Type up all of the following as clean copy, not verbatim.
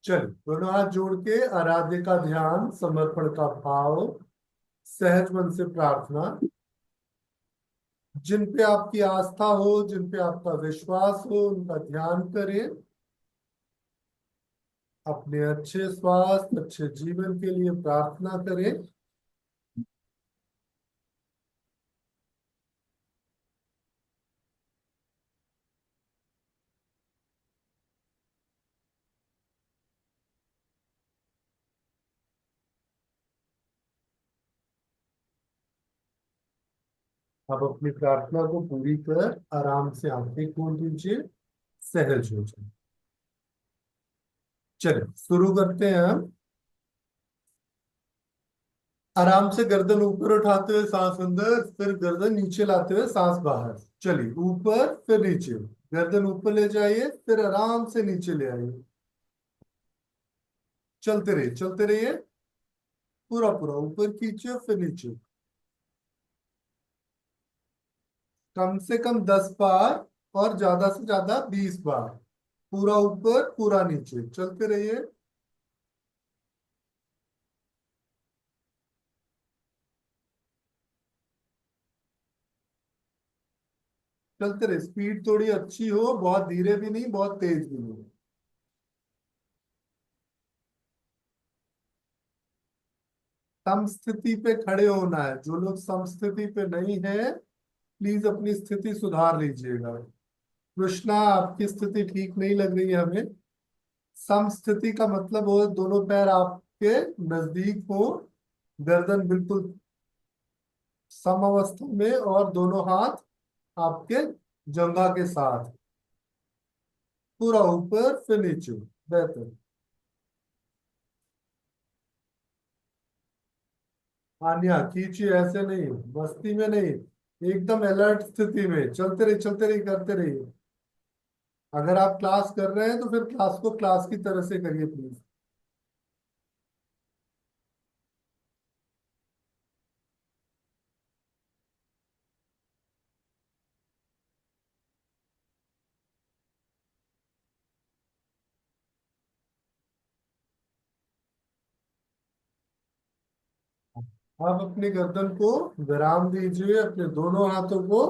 चल, दोनों हाथ जोड़ के आराध्य का ध्यान, समर्पण का भाव, सहज मन से प्रार्थना। जिन पे आपकी आस्था हो, जिन पे आपका विश्वास हो, उनका ध्यान करें। अपने अच्छे स्वास्थ्य, अच्छे जीवन के लिए प्रार्थना करें। आप अपनी प्रार्थना को पूरी कर आराम से आंखें खोल दीजिए, सहज हो जाए। चलिए शुरू करते हैं हम। आराम से गर्दन ऊपर उठाते हुए सांस अंदर, फिर गर्दन नीचे लाते हुए सांस बाहर। चलिए, ऊपर फिर नीचे। गर्दन ऊपर ले जाइए, फिर आराम से नीचे ले आइए। चलते रहिए, चलते रहिए। पूरा पूरा ऊपर खींचिए, फिर नीचे। कम से कम 10 बार और ज्यादा से ज्यादा 20 बार। पूरा ऊपर, पूरा नीचे, चलते रहिए। चलते रहिए, स्पीड थोड़ी अच्छी हो, बहुत धीरे भी नहीं, बहुत तेज भी नहीं। समस्थिति पे खड़े होना है। जो लोग समस्थिति पे नहीं है, प्लीज अपनी स्थिति सुधार लीजिएगा। कृष्णा, आपकी स्थिति ठीक नहीं लग रही है हमें। समस्थिति का मतलब हो दोनों पैर आपके नजदीक हो, गर्दन बिल्कुल सम अवस्था में, और दोनों हाथ आपके जंघा के साथ। पूरा ऊपर फिर नीचे। बेहतर। आन्या खींचिए, ऐसे नहीं, मस्ती में नहीं, एकदम अलर्ट स्थिति में। चलते रहिए, चलते रहिए, करते रहिए। अगर आप क्लास कर रहे हैं तो फिर क्लास को क्लास की तरह से करिए प्लीज। आप अपनी गर्दन को विराम दीजिए, अपने दोनों हाथों को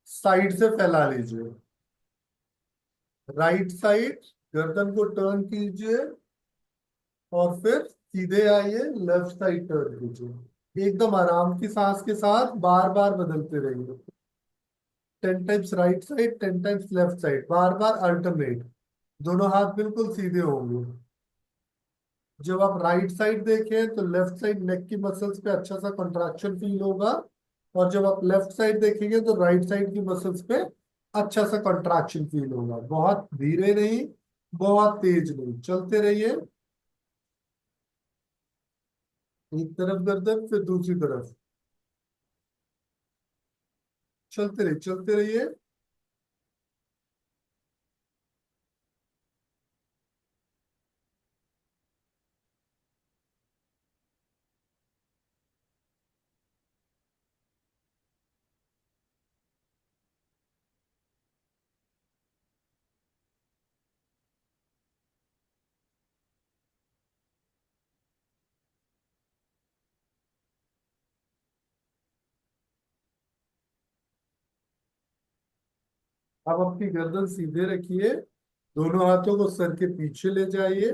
साइड से फैला लीजिए। Right side. गर्दन को टर्न कीजिए और फिर सीधे आइए, लेफ्ट साइड टर्न कीजिए। एकदम आराम की सांस के साथ बार बार बदलते रहिए। 10 times right side, 10 times left side, बार बार अल्टरनेट। दोनों हाथ बिल्कुल सीधे होंगे। जब आप राइट साइड देखें तो लेफ्ट साइड नेक की मसल्स पे अच्छा सा कंट्रैक्शन फील होगा, और जब आप लेफ्ट साइड देखेंगे तो राइट साइड की मसल्स पे अच्छा सा कंट्रैक्शन फील होगा। बहुत धीरे नहीं, बहुत तेज नहीं, चलते रहिए। एक तरफ गर्दन, फिर दूसरी तरफ। चलते रहिए, चलते रहिए। अब अपनी गर्दन सीधे रखिए, दोनों हाथों को सर के पीछे ले जाइए।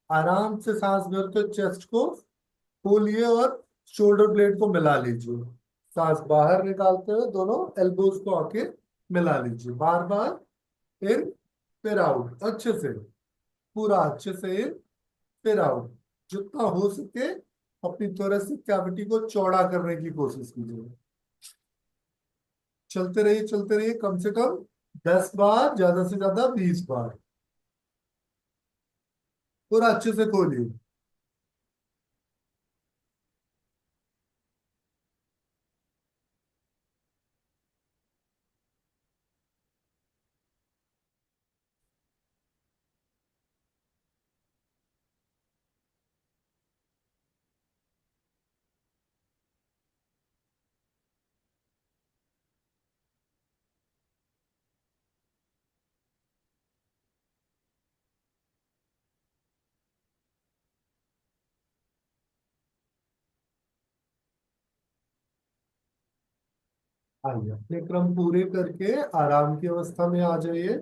आराम से सांस भरते चेस्ट को खोलिए और शोल्डर ब्लेड को मिला लीजिए। सांस बाहर निकालते हुए दोनों एल्बोज को आके मिला लीजिए, बार बार। इन, फिर आउट, अच्छे से। पूरा अच्छे से इन, फिर आउट। जितना हो सके अपनी थोरेसिक कैविटी को चौड़ा करने की कोशिश कीजिए। चलते रहिए, चलते रहिए, कम से कम 10 बार, ज्यादा से ज्यादा 20 बार। पूरा अच्छे से खोलिए। आइए अपने क्रम पूरे करके आराम की अवस्था में आ जाइए।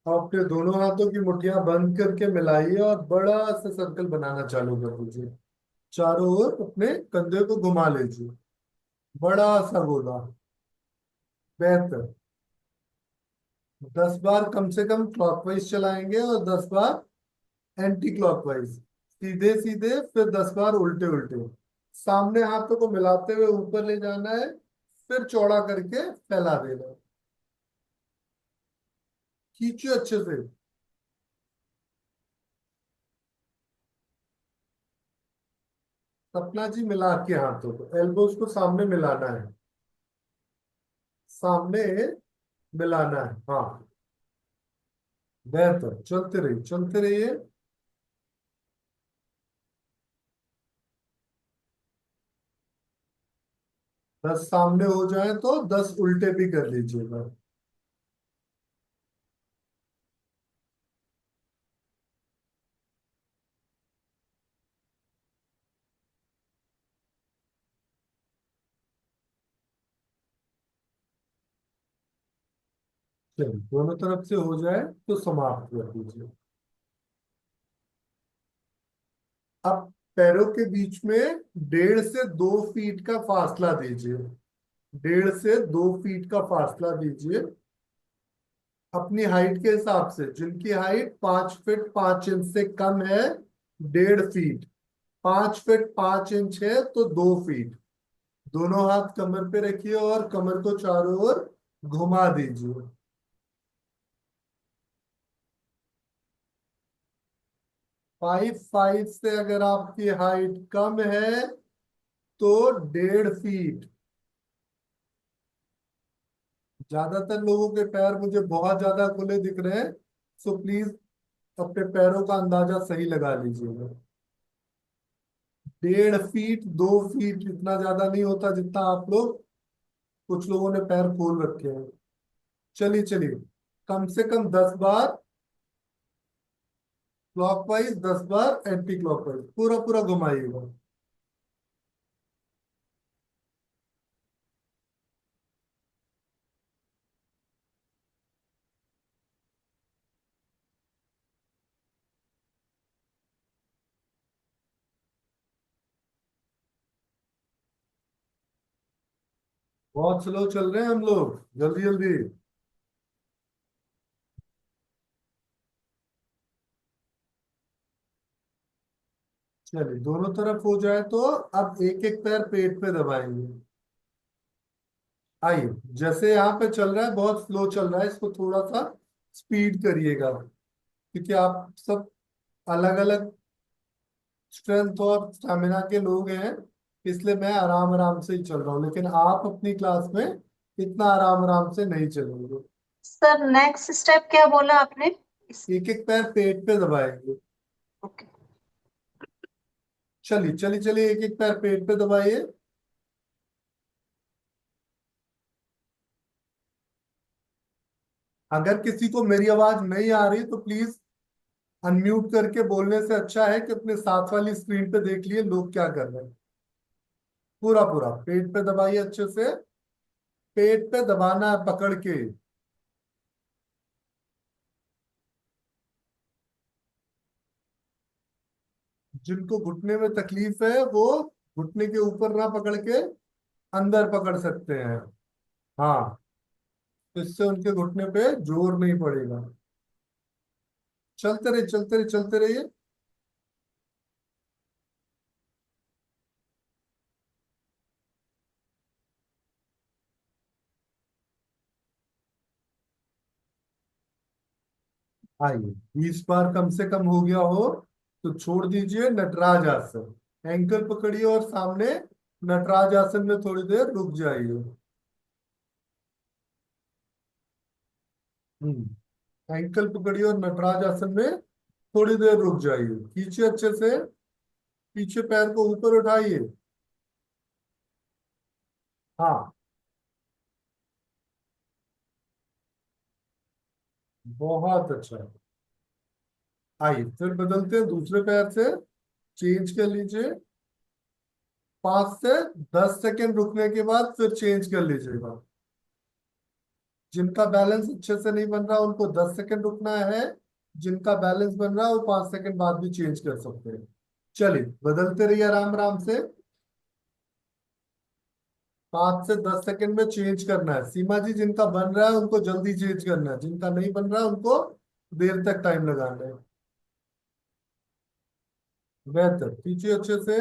अपने दोनों हाथों की मुट्ठियां बंद करके मिलाइए और बड़ा सा सर्कल बनाना चालू कर दीजिए। चारों ओर अपने कंधे को घुमा लीजिए, बड़ा सा गोला। बेहतर। 10 बार कम से कम क्लॉकवाइज चलाएंगे और 10 बार एंटी क्लॉकवाइज, सीधे सीधे, फिर 10 बार उल्टे उल्टे। सामने हाथों को मिलाते हुए ऊपर ले जाना है, फिर चौड़ा करके फैला देना है। खींचिए अच्छे से। सपना जी मिला के हाथों को, एल्बोज को सामने मिलाना है, सामने मिलाना है। हाँ, बेहतर। चलते रहिए, चलते रहिए। दस सामने हो जाए तो 10 उल्टे भी कर लीजिएगा। चलिए, दोनों तरफ से हो जाए तो समाप्त कर दीजिए। अब पैरों के बीच में 1.5 से 2 फीट का फासला दीजिए। 1.5 से 2 फीट का फासला दीजिए। अपनी हाइट के हिसाब से, जिनकी हाइट 5 फीट 5 इंच से कम है, 1.5 फीट। 5 फीट 5 इंच है तो 2 फीट। दोनों हाथ कमर पे रखिए और कमर को चारों ओर घुमा दीजिए। 5 5 से अगर आपकी हाइट कम है तो 1.5 फीट। ज्यादातर लोगों के पैर मुझे बहुत ज्यादा खुले दिख रहे हैं, सो प्लीज अपने पैरों का अंदाजा सही लगा लीजिएगा। 1.5 फीट 2 फीट इतना ज्यादा नहीं होता जितना आप लोग, कुछ लोगों ने पैर खोल रखे हैं। चलिए चलिए, कम से कम 10 बार क्लॉकवाइज, 10 बार एंटी क्लॉकवाइज, पूरा पूरा घुमाइएगा। बहुत स्लो चल रहे हैं हम लोग, जल्दी जल्दी। चलिए, दोनों तरफ हो जाए तो अब एक एक पैर पेट पे दबाएंगे। आइए, जैसे यहाँ पे चल रहा है बहुत स्लो चल रहा है, इसको थोड़ा सा स्पीड करिएगा, क्योंकि आप सब अलग अलग स्ट्रेंथ और स्टेमिना के लोग हैं, इसलिए मैं आराम आराम से ही चल रहा हूँ, लेकिन आप अपनी क्लास में इतना आराम आराम से नहीं चलेंगे। सर नेक्स्ट स्टेप क्या बोला आपने? एक एक पैर पेट पे दबाएंगे। ओके। चलिए चलिए चलिए, एक एक पैर पेट पे दबाइए। अगर किसी को मेरी आवाज नहीं आ रही तो प्लीज अनम्यूट करके बोलने से अच्छा है कि अपने साथ वाली स्क्रीन पे देख लिए लोग क्या कर रहे हैं। पूरा पूरा पेट पे दबाइए अच्छे से। पेट पे दबाना है पकड़ के। जिनको घुटने में तकलीफ है वो घुटने के ऊपर ना पकड़ के अंदर पकड़ सकते हैं। हाँ, इससे उनके घुटने पे जोर नहीं पड़ेगा। चलते रहिए, चलते रहिए, चलते रहिए। आइए, 20 बार कम से कम हो गया हो तो छोड़ दीजिए। नटराज आसन, एंकल पकड़िए और सामने नटराज आसन में थोड़ी देर रुक जाइए। एंकल पकड़िए और नटराज आसन में थोड़ी देर रुक जाइए। खींचिए अच्छे से, पीछे पैर को ऊपर उठाइए। हाँ, बहुत अच्छा। आइए फिर बदलते हैं दूसरे पैर से, चेंज कर लीजिए। 5 से 10 सेकेंड रुकने के बाद फिर चेंज कर लीजिएगा। जिनका बैलेंस अच्छे से नहीं बन रहा उनको 10 सेकेंड रुकना है, जिनका बैलेंस बन रहा है वो 5 सेकेंड बाद भी चेंज कर सकते हैं। चलिए बदलते रहिए आराम आराम से। 5 से 10 सेकेंड में चेंज करना है सीमा जी, जिनका बन रहा है उनको जल्दी चेंज करना है, जिनका नहीं बन रहा है उनको देर तक टाइम लगाना है। बेहतर, खींचिए अच्छे से।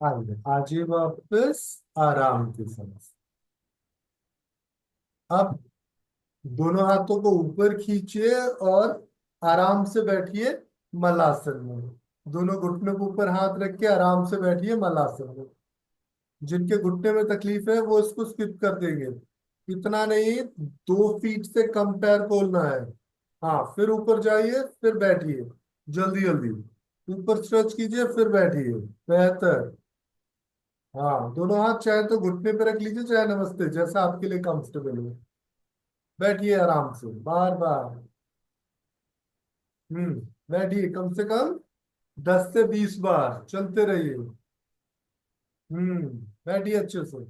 आइए आजिए वापस आराम के साथ। अब दोनों हाथों को ऊपर खींचिए और आराम से बैठिए मलासन में। दोनों घुटनों के ऊपर हाथ रख के आराम से बैठिए मलासन में। जिनके घुटने में तकलीफ है वो इसको स्किप कर देंगे। इतना नहीं, 2 फीट से कम पैर खोलना है। हाँ, फिर ऊपर जाइए फिर बैठिए, जल्दी जल्दी ऊपर स्ट्रेच कीजिए फिर बैठिए। बेहतर। हाँ, दोनों हाथ चाहे तो घुटने पे रख लीजिए, चाहे नमस्ते, जैसा आपके लिए कंफर्टेबल हो। बैठिए आराम से बार बार। हम्म। बैठिए कम से कम 10 से 20 बार चलते रहिए। हम्म। बैठिए अच्छे से।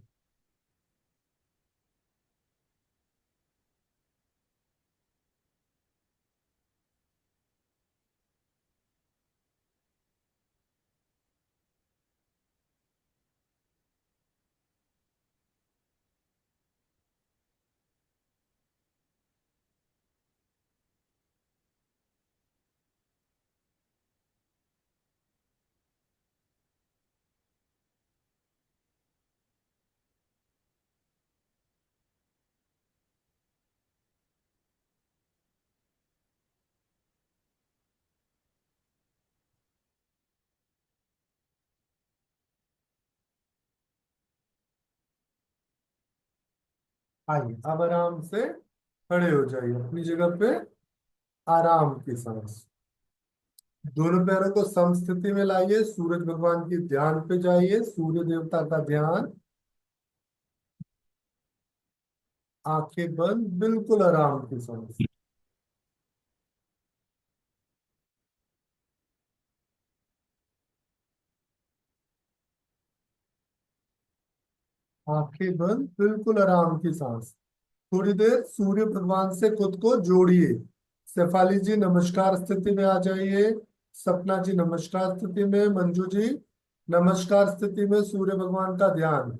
आइए अब आराम से खड़े हो जाइए अपनी जगह पे। आराम की सांस। दोनों पैरों को समस्थिति में लाइए, सूरज भगवान की ध्यान पे जाइए, सूर्य देवता का ध्यान। आंखें बंद, बिल्कुल आराम की सांस। आंखें बंद, बिल्कुल आराम की सांस। थोड़ी देर सूर्य भगवान से खुद को जोड़िए। शेफाली जी नमस्कार स्थिति में आ जाइए। सपना जी नमस्कार स्थिति में। मंजू जी नमस्कार स्थिति में, सूर्य भगवान का ध्यान।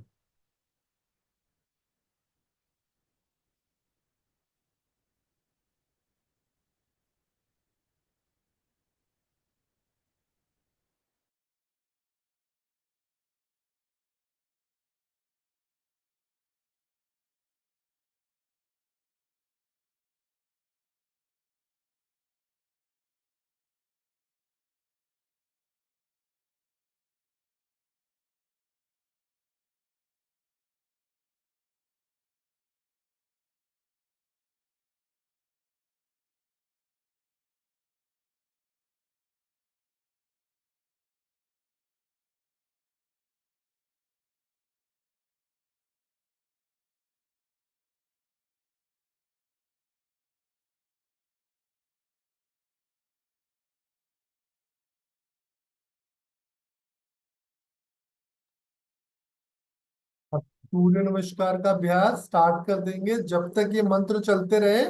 अब सूर्य नमस्कार का अभ्यास स्टार्ट कर देंगे। जब तक ये मंत्र चलते रहे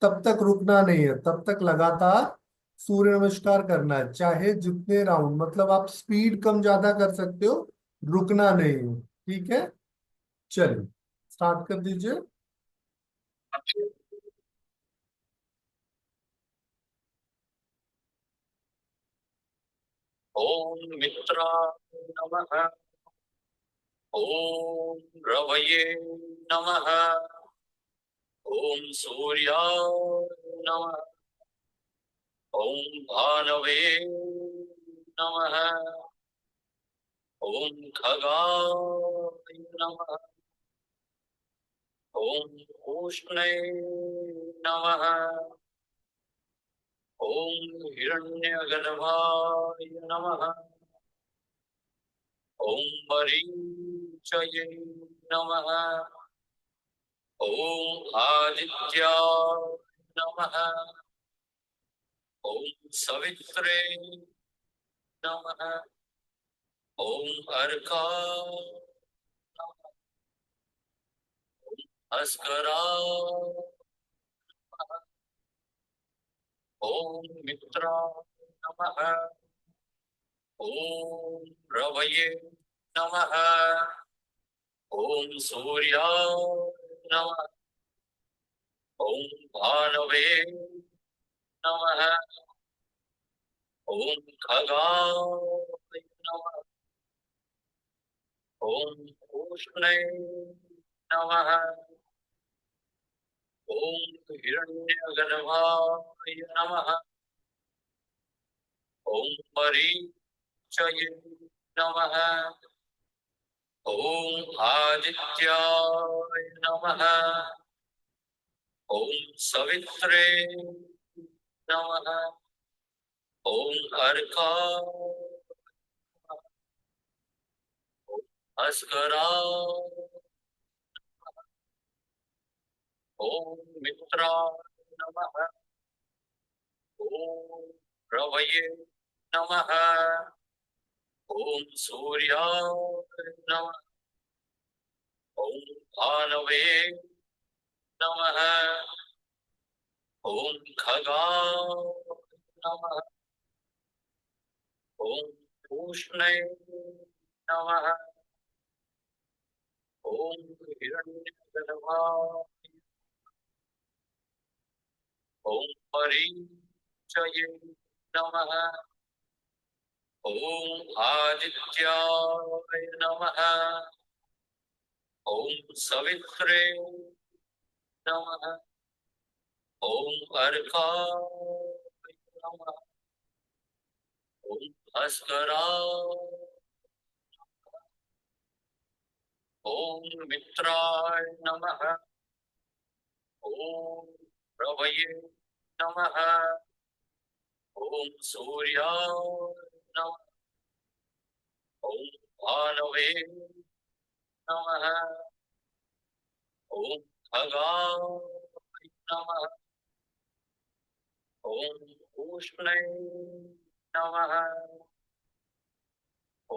तब तक रुकना नहीं है, तब तक लगातार सूर्य नमस्कार करना है, चाहे जितने राउंड, मतलब आप स्पीड कम ज्यादा कर सकते हो, रुकना नहीं है। ठीक है, चलिए स्टार्ट कर दीजिए। ओम मित्राय नमः। ओम रवये नमः। ओम सूर्याय नमः। ओम भानवे नमः। ओम खगाय नमः। ॐ पूष्णे नमः। ॐ हिरण्यगर्भाय नमः। ॐ मरीचये नमः। ॐ आदित्याय नमः। ॐ सवित्रे नमः। ॐ अर्काय नमः। भास्कराय नमः। ॐ मित्राय नमः। ॐ रवये नमः। ॐ सूर्याय नमः। ॐ भानवे नमः। ॐ खगाय नमः। ॐ पूष्णे नमः। ॐ हिरण्यगर्भाय नमः। ॐ मरीचये नमः। ॐ आदित्याय नमः। ॐ सवित्रे नमः। ॐ अर्काय नमः। ॐ भास्कराय नमः। ॐ मित्राय नमः। ॐ रवये नमः। ॐ सूर्याय नमः। ॐ भानवे नमः। ॐ खगाय नमः। ॐ पूष्णे नमः। ॐ हिरण्यगर्भाय ॐ मरीचये नमः। ॐ आदित्याय नमः। ॐ सवित्रे नमः। ॐ अर्काय नमः। ॐ भास्कराय ॐ मित्राय नमः। ॐ रवये नमः। ॐ सूर्याय नमः। ॐ भानवे नमः। ॐ खगाय नमः। ॐ पूष्णे नमः। ॐ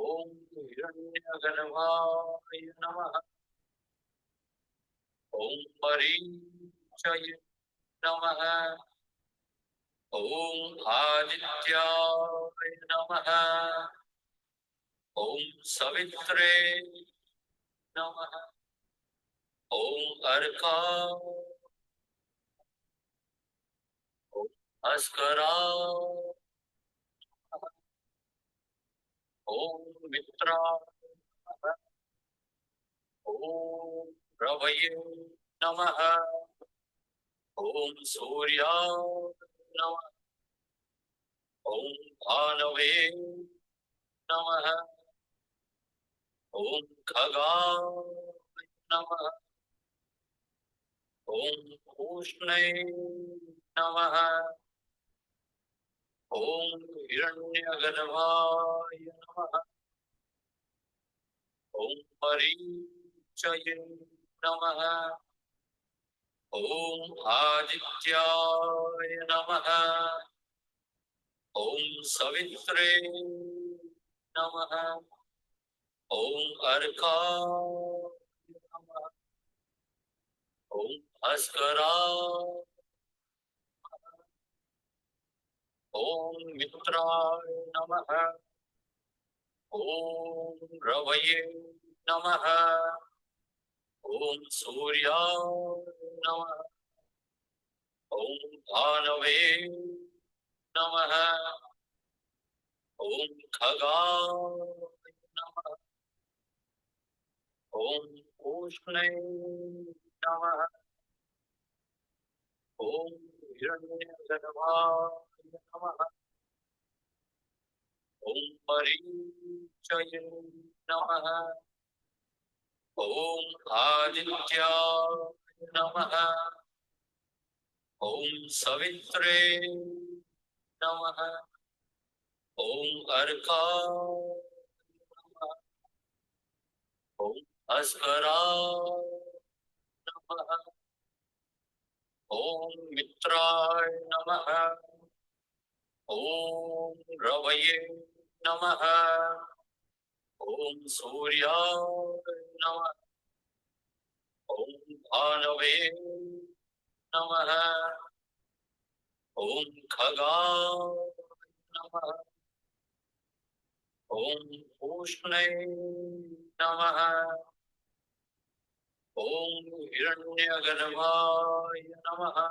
हिरण्यगर्भाय नमः। ॐ मरीचये नमः। ॐ आदित्याय नमः। ॐ सवित्रे नमः। ॐ अर्काय ॐ भास्कराय ॐ मित्राय नमः। ॐ रवये नमः। ॐ सूर्याय नमः। ॐ भानवे नमः। ॐ खगाय नमः। ॐ पूष्णे नमः। ॐ हिरण्यगर्भाय नमः। ॐ मरीचये नमः। ॐ आदित्याय नमः। ॐ सवित्रे नमः। ॐ अर्काय नमः। ॐ भास्कराय ॐ मित्राय नमः। ॐ रवये नमः। ॐ सूर्याय नमः। ॐ भानवे नमः। ॐ खगाय नमः। ॐ पूष्णे नमः। ॐ हिरण्यगर्भाय नमः। ॐ मरीचये नमः। ॐ आदित्याय नमः ॐ सवित्रे नमः ॐ अर्काय नमः ॐ भास्कराय नमः ॐ मित्राय नमः ॐ रवये नमः ॐ सूर्याय नमः ॐ भानवे नमः ॐ खगाय नमः ॐ पूष्णे नमः ॐ हिरण्यगर्भाय नमः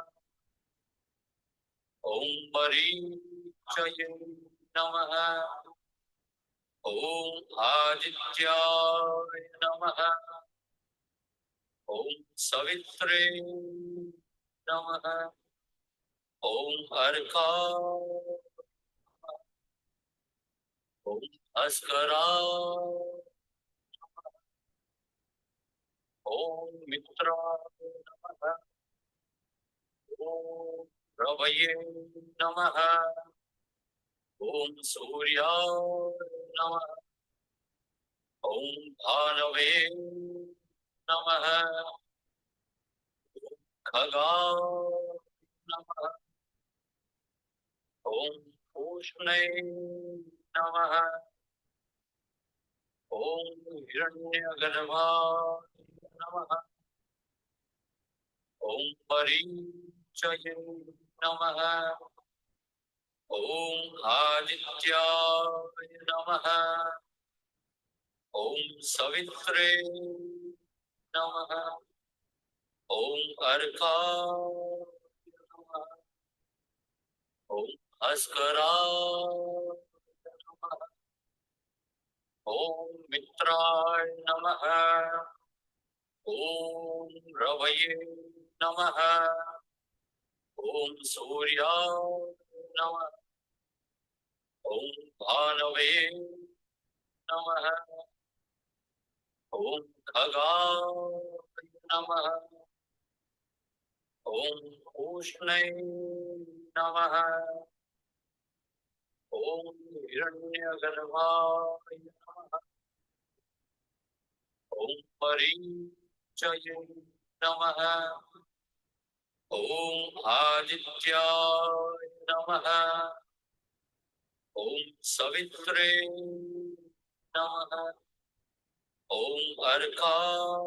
ॐ मरीचये नमः ॐ आदित्याय नमः ॐ सवित्रे नमः ॐ अर्काय ॐ भास्कराय ॐ मित्राय नमः ॐ रवये नमः ॐ सूर्याय नमः ॐ भानवे नमः ॐ खगाय नमः ॐ पूष्णे नमः ॐ हिरण्यगर्भाय नमः ॐ मरीचये नमः ॐ आदित्याय नमः ॐ सवित्रे नमः ॐ अर्काय नमः ॐ भास्कराय नमः ॐ मित्राय नमः ॐ रवये नमः ॐ सूर्याय नमः ॐ भानवे नमः ॐ खगाय नमः ॐ पूष्णे नमः ॐ हिरण्यगर्भाय नमः ॐ मरीचये नमः ॐ आदित्याय नमः ॐ सवित्रे नमः ॐ अर्काय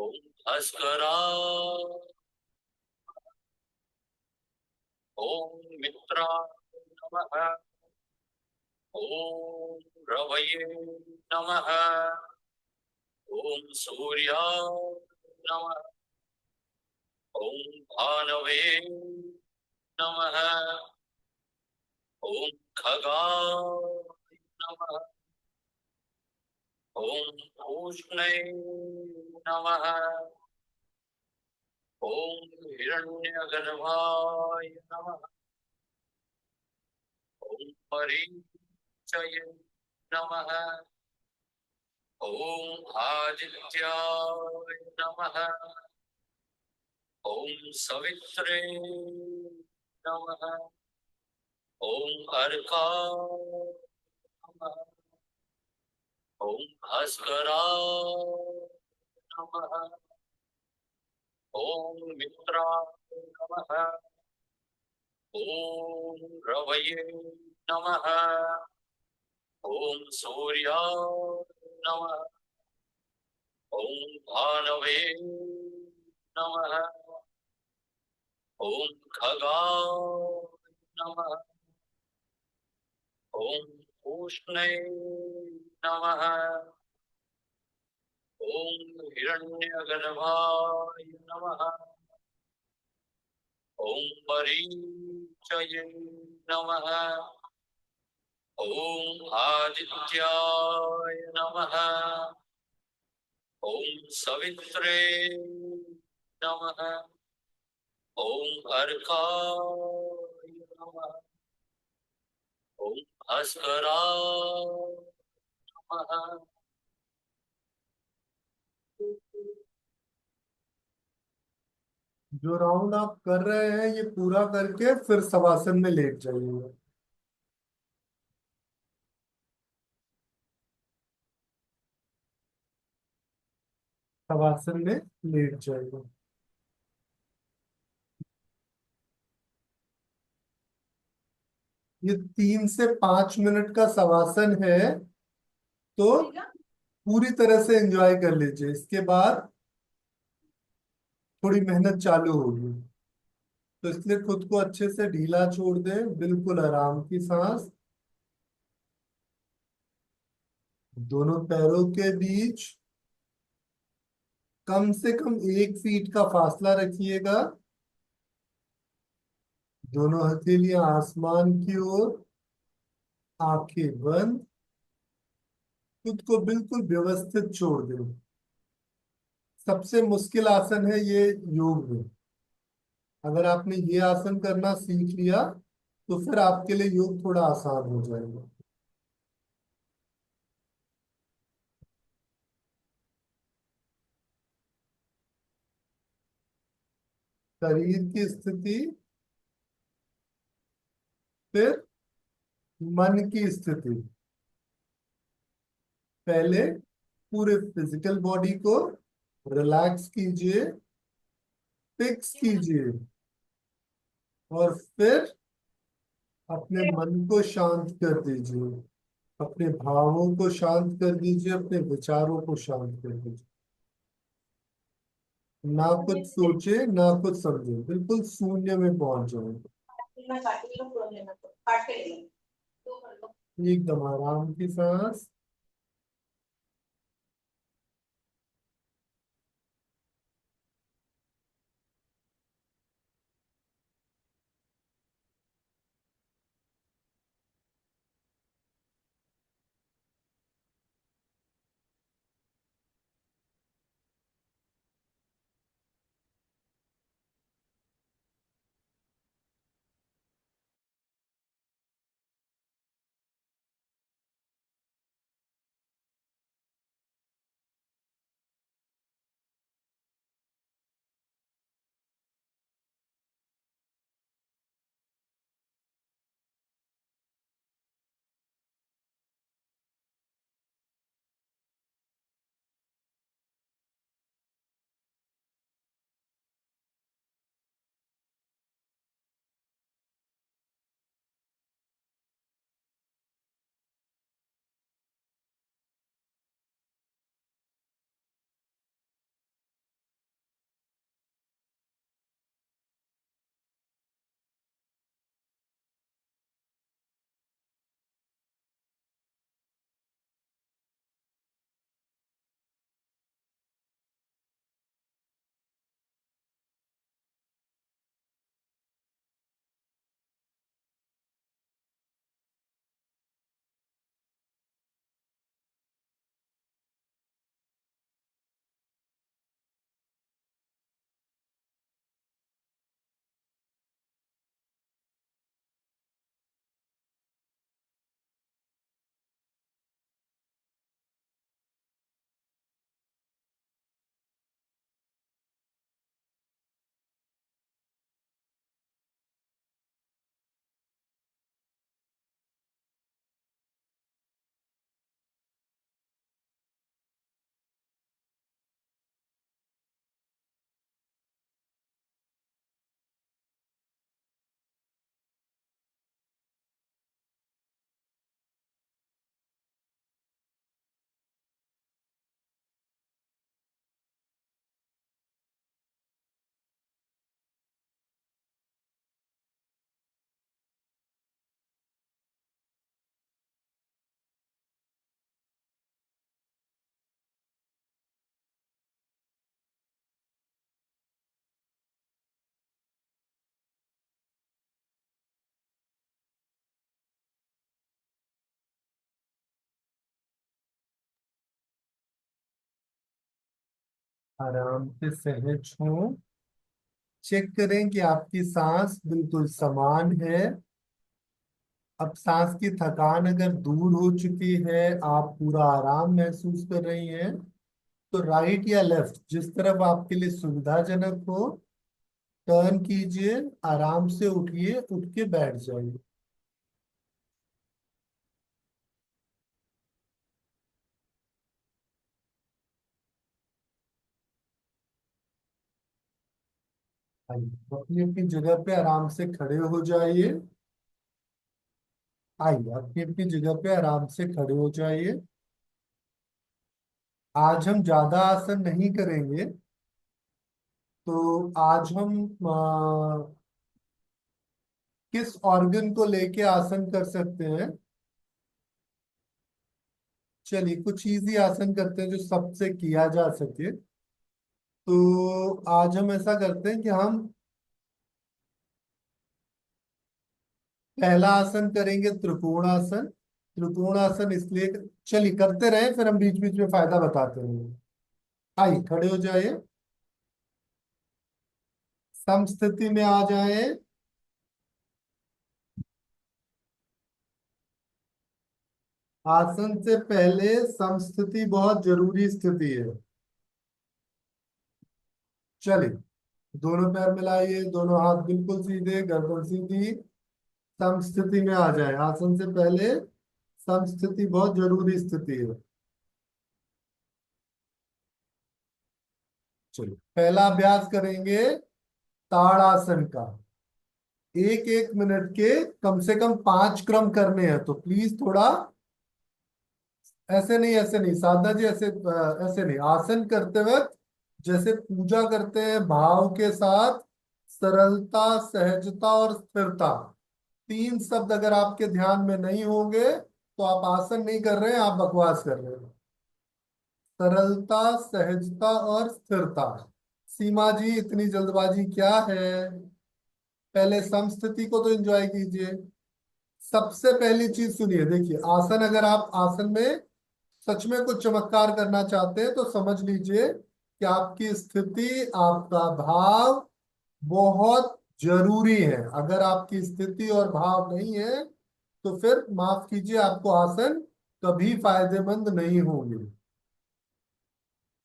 ॐ भास्कराय ॐ मित्राय नमः ॐ रवये नमः ॐ सूर्याय नमः ॐ भानवे नमः ॐ खगाय नमः ॐ पूष्णे नमः ॐ हिरण्यगर्भाय नमः ॐ मरीचये नमः ॐ आदित्याय नमः ॐ सवित्रे नमः ॐ अर्काय नमः ॐ भास्कराय नमः ॐ मित्राय नमः ॐ रवये नमः ॐ सूर्याय नमः ॐ भानवे नमः ॐ खगाय नमः ॐ पूष्णे नमः ॐ हिरण्यगर्भाय नमः ॐ मरीचये नमः ॐ आदित्याय नमः ॐ सवित्रे नमः ॐ अर्काय नमः ॐ भास्कराय नमः जो राउंड आप कर रहे हैं ये पूरा करके फिर शवासन में लेट जाइए। शवासन में लेट जाइए। ये 3 से 5 मिनट का शवासन है, तो पूरी तरह से एंजॉय कर लीजिए। इसके बाद थोड़ी मेहनत चालू होगी, तो इसलिए खुद को अच्छे से ढीला छोड़ दें, बिल्कुल आराम की सांस। दोनों पैरों के बीच कम से कम 1 फीट का फासला रखिएगा। दोनों हथेलियां आसमान की ओर, आंखें बंद। खुद को बिल्कुल व्यवस्थित छोड़ दें। सबसे मुश्किल आसन है ये योग में। अगर आपने ये आसन करना सीख लिया तो फिर आपके लिए योग थोड़ा आसान हो जाएगा। शरीर की स्थिति, फिर मन की स्थिति। पहले पूरे फिजिकल बॉडी को रिलैक्स कीजिए, फिक्स कीजिए, और फिर अपने मन को शांत कर दीजिए। अपने भावों को शांत कर दीजिए, अपने विचारों को शांत कर दीजिए। ना कुछ सोचे ना कुछ समझे, बिल्कुल शून्य में पहुंच जाए। एकदम आराम की सांस। आराम से सहज हो। चेक करें कि आपकी सांस बिल्कुल समान है। अब सांस की थकान अगर दूर हो चुकी है, आप पूरा आराम महसूस कर रही हैं, तो राइट या लेफ्ट जिस तरफ आपके लिए सुविधाजनक हो टर्न कीजिए, आराम से उठिए, उठ के बैठ जाइए। आइए, अपनी अपनी जगह पे आराम से खड़े हो जाइए। आइए, अपनी अपनी जगह पे आराम से खड़े हो जाइए। आज हम ज्यादा आसन नहीं करेंगे। तो आज हम किस ऑर्गन को लेके आसन कर सकते हैं? चलिए, कुछ इजी आसन करते हैं जो सबसे किया जा सके। तो आज हम ऐसा करते हैं कि हम पहला आसन करेंगे त्रिकोण आसन। त्रिकोण आसन इसलिए चलिए करते रहे, फिर हम बीच बीच में फायदा बताते रहेंगे। आइए, खड़े हो जाइए, समस्थिति में आ जाए। आसन से पहले समस्थिति बहुत जरूरी स्थिति है। चलिए, दोनों पैर मिलाइए, दोनों हाथ बिल्कुल सीधे, गर्दन सीधी, समस्थिति में आ जाए। आसन से पहले समस्थिति बहुत जरूरी स्थिति है। चलिए, पहला अभ्यास करेंगे ताड़ासन का। एक एक मिनट के कम से कम 5 क्रम करने हैं, तो प्लीज थोड़ा ऐसे नहीं, ऐसे नहीं साधना जी, ऐसे ऐसे नहीं। आसन करते वक्त जैसे पूजा करते हैं, भाव के साथ, सरलता, सहजता और स्थिरता। 3 शब्द अगर आपके ध्यान में नहीं होंगे तो आप आसन नहीं कर रहे हैं, आप बकवास कर रहे हैं। सरलता, सहजता और स्थिरता। सीमा जी, इतनी जल्दबाजी क्या है? पहले समस्थिति को तो एंजॉय कीजिए। सबसे पहली चीज सुनिए, देखिए, आसन अगर आप आसन में सच में कुछ चमत्कार करना चाहते हैं तो समझ लीजिए कि आपकी स्थिति, आपका भाव बहुत जरूरी है। अगर आपकी स्थिति और भाव नहीं है तो फिर माफ कीजिए, आपको आसन कभी फायदेमंद नहीं होंगे।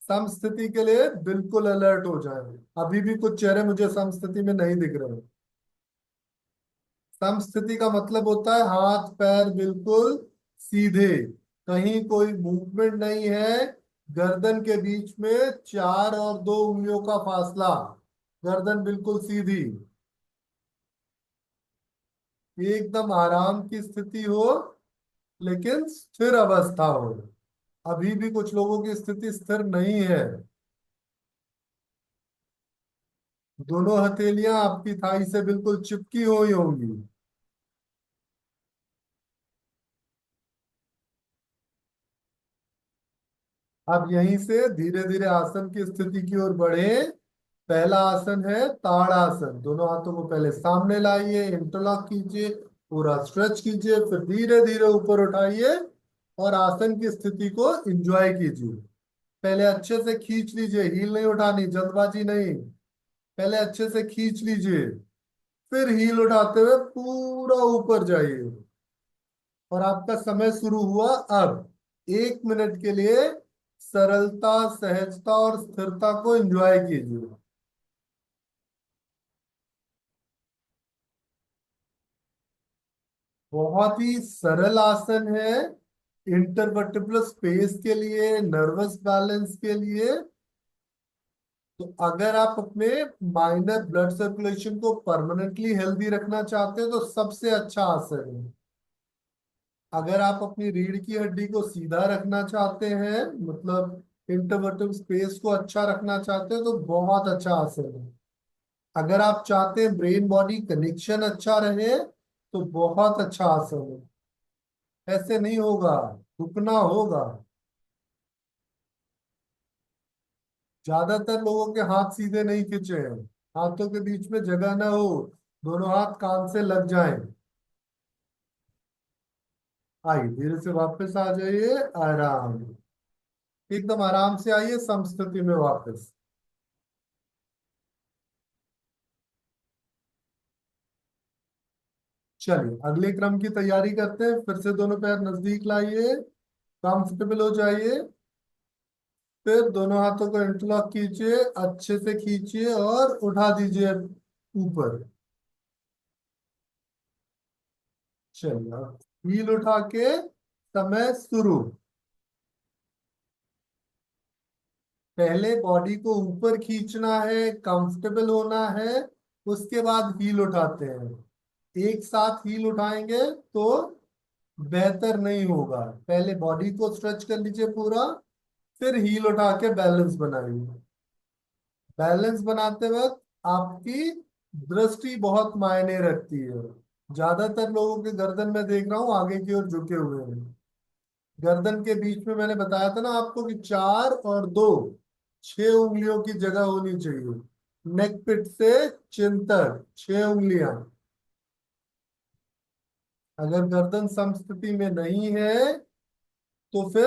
समस्थिति के लिए बिल्कुल अलर्ट हो जाए। अभी भी कुछ चेहरे मुझे समस्थिति में नहीं दिख रहे। समस्थिति का मतलब होता है हाथ पैर बिल्कुल सीधे, कहीं कोई मूवमेंट नहीं है। गर्दन के बीच में 4 और 2 उंगलियों का फासला, गर्दन बिल्कुल सीधी, एकदम आराम की स्थिति हो, लेकिन स्थिर अवस्था हो। अभी भी कुछ लोगों की स्थिति स्थिर नहीं है। दोनों हथेलियां आपकी थाई से बिल्कुल चिपकी हुई होंगी। अब यहीं से धीरे धीरे आसन की स्थिति की ओर बढ़े। पहला आसन है ताड़ासन। दोनों हाथों को पहले सामने लाइए, इंटरलॉक कीजिए, पूरा स्ट्रेच कीजिए, फिर धीरे धीरे ऊपर उठाइए और आसन की स्थिति को एंजॉय कीजिए। पहले अच्छे से खींच लीजिए, हील नहीं उठानी, जल्दबाजी नहीं। पहले अच्छे से खींच लीजिए, फिर हील उठाते हुए पूरा ऊपर जाइए। और आपका समय शुरू हुआ अब। 1 मिनट के लिए सरलता, सहजता और स्थिरता को एंजॉय कीजिए। बहुत ही सरल आसन है, इंटरवर्टिब्रल स्पेस के लिए, नर्वस बैलेंस के लिए। तो अगर आप अपने माइनर ब्लड सर्कुलेशन को परमानेंटली हेल्दी रखना चाहते हैं तो सबसे अच्छा आसन है। अगर आप अपनी रीढ़ की हड्डी को सीधा रखना चाहते हैं, मतलब इंटरवर्टिब्रल स्पेस को अच्छा रखना चाहते हैं, तो बहुत अच्छा आसन है। अगर आप चाहते हैं ब्रेन बॉडी कनेक्शन अच्छा रहे तो बहुत अच्छा आसन है। ऐसे नहीं होगा, रुकना होगा। ज्यादातर लोगों के हाथ सीधे नहीं खींचे हैं, हाथों के बीच में जगह ना हो, दोनों हाथ कान से लग जाएं। आइए, धीरे से वापस आ जाइए, आराम, एकदम आराम से आइए समस्थिति में वापस। चलिए, अगले क्रम की तैयारी करते हैं। फिर से दोनों पैर नजदीक लाइए, कंफर्टेबल हो जाइए, फिर दोनों हाथों को इंटरलॉक कीजिए, अच्छे से खींचिए और उठा दीजिए। ऊपर। चलिए अब हील उठा के समय शुरू। पहले बॉडी को ऊपर खींचना है, कंफर्टेबल होना है, उसके बाद हील उठाते हैं। एक साथ हील उठाएंगे तो बेहतर नहीं होगा। पहले बॉडी को स्ट्रेच कर लीजिए पूरा, फिर हील उठा के बैलेंस बनाइए। बैलेंस बनाते वक्त आपकी दृष्टि बहुत मायने रखती है। ज्यादातर लोगों के गर्दन में देख रहा हूँ आगे की ओर झुके हुए हैं। गर्दन के बीच में मैंने बताया था ना आपको कि 4 और 2, 6 उंगलियों की जगह होनी चाहिए। नेक पिट से चिन तक 6 उंगलियां। अगर गर्दन समस्थिति में नहीं है तो फिर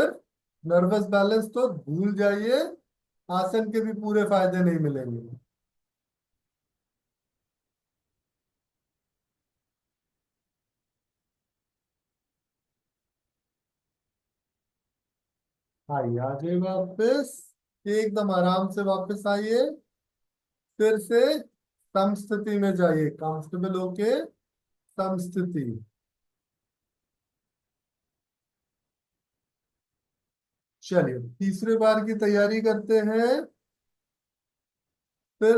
नर्वस बैलेंस तो भूल जाइए, आसन के भी पूरे फायदे नहीं मिलेंगे। आइए आगे वापस, एकदम आराम से वापस आइए। फिर से समस्थिति में जाइए, कंफर्टेबल होके समस्थिति। चलिए तीसरे बार की तैयारी करते हैं। फिर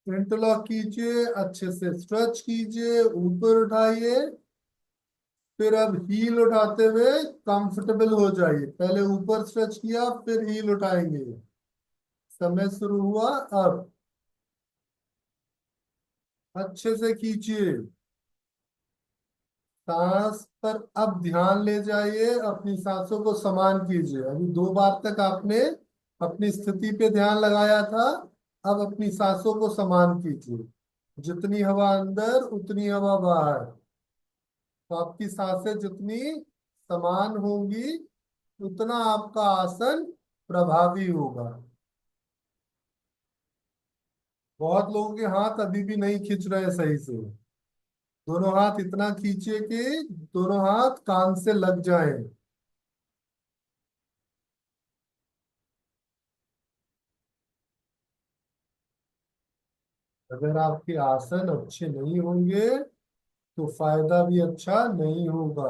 इंटरलॉक कीजिए, अच्छे से स्ट्रेच कीजिए, ऊपर उठाइए। फिर अब हील उठाते हुए कंफर्टेबल हो जाइए। पहले ऊपर स्ट्रेच किया, फिर हील उठाएंगे। समय शुरू हुआ। अब अच्छे से खींचिए सांस पर। अब ध्यान ले जाइए, अपनी सांसों को समान कीजिए। अभी 2 बार तक आपने अपनी स्थिति पे ध्यान लगाया था। अब अपनी सांसों को समान कीजिए। जितनी हवा अंदर उतनी हवा बाहर। तो आपकी सांसें जितनी समान होंगी उतना आपका आसन प्रभावी होगा। बहुत लोगों के हाथ अभी भी नहीं खींच रहे सही से। दोनों हाथ इतना खींचिए कि दोनों हाथ कान से लग जाएं। अगर आपके आसन अच्छे नहीं होंगे तो फायदा भी अच्छा नहीं होगा।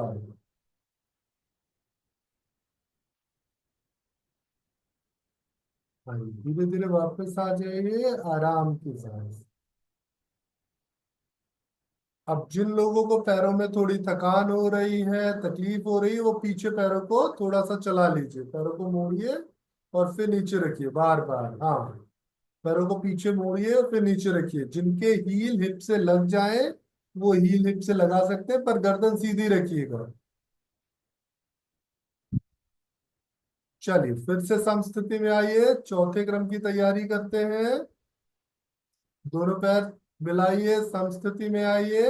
हाँ, धीरे धीरे वापस आ जाइए आराम के साथ। अब जिन लोगों को पैरों में थोड़ी थकान हो रही है, तकलीफ हो रही है, वो पीछे पैरों को थोड़ा सा चला लीजिए। पैरों को मोड़िए और फिर नीचे रखिए बार बार। हाँ, पैरों को पीछे मोड़िए और फिर नीचे रखिए। जिनके हील हिप से लग जाए वो हील हिप से लगा सकते हैं, पर गर्दन सीधी रखिएगा। चलिए फिर से समस्थिति में आइए, चौथे क्रम की तैयारी करते हैं। दोनों पैर मिलाइए, समस्थिति में आइए।